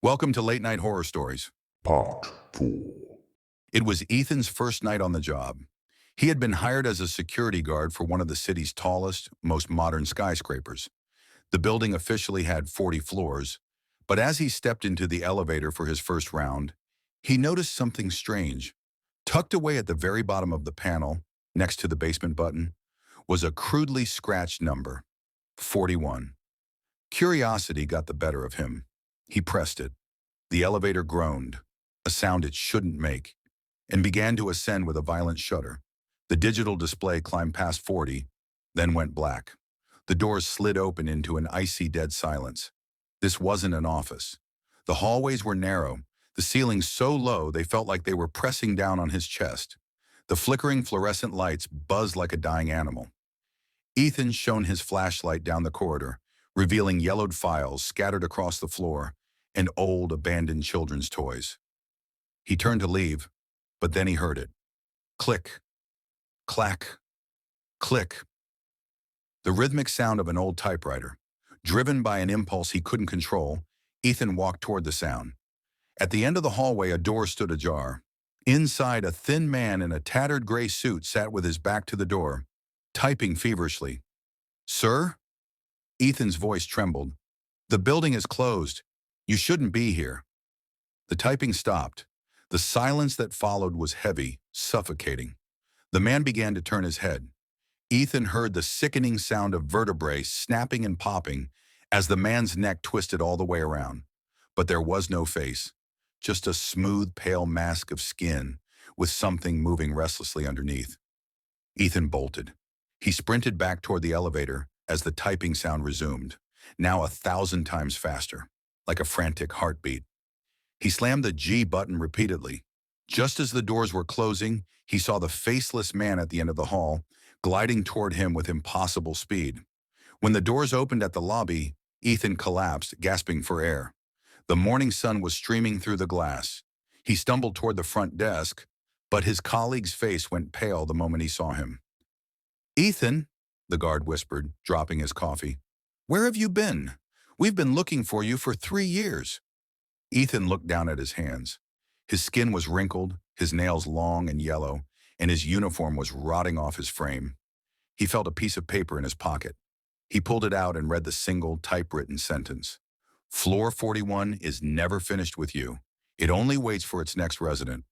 Welcome to Late Night Horror Stories. Part 4. It was Ethan's first night on the job. He had been hired as a security guard for one of the city's tallest, most modern skyscrapers. The building officially had 40 floors, but as he stepped into the elevator for his first round, he noticed something strange. Tucked away at the very bottom of the panel, next to the basement button, was a crudely scratched number, 41. Curiosity got the better of him. He pressed it. The elevator groaned, a sound it shouldn't make, and began to ascend with a violent shudder. The digital display climbed past 40, then went black. The doors slid open into an icy dead silence. This wasn't an office. The hallways were narrow, the ceilings so low they felt like they were pressing down on his chest. The flickering fluorescent lights buzzed like a dying animal. Ethan shone his flashlight down the corridor, revealing yellowed files scattered across the floor and old, abandoned children's toys. He turned to leave, but then he heard it. Click, clack, click. The rhythmic sound of an old typewriter. Driven by an impulse he couldn't control, Ethan walked toward the sound. At the end of the hallway, a door stood ajar. Inside, a thin man in a tattered gray suit sat with his back to the door, typing feverishly. "Sir?" Ethan's voice trembled. "The building is closed. You shouldn't be here." The typing stopped. The silence that followed was heavy, suffocating. The man began to turn his head. Ethan heard the sickening sound of vertebrae snapping and popping as the man's neck twisted all the way around. But there was no face, just a smooth, pale mask of skin with something moving restlessly underneath. Ethan bolted. He sprinted back toward the elevator as the typing sound resumed, now 1,000 times faster, like a frantic heartbeat. He slammed the G button repeatedly. Just as the doors were closing, he saw the faceless man at the end of the hall, gliding toward him with impossible speed. When the doors opened at the lobby, Ethan collapsed, gasping for air. The morning sun was streaming through the glass. He stumbled toward the front desk, but his colleague's face went pale the moment he saw him. "Ethan," the guard whispered, dropping his coffee. "Where have you been? We've been looking for you for 3 years." Ethan looked down at his hands. His skin was wrinkled, his nails long and yellow, and his uniform was rotting off his frame. He felt a piece of paper in his pocket. He pulled it out and read the single typewritten sentence. "Floor 41 is never finished with you. It only waits for its next resident."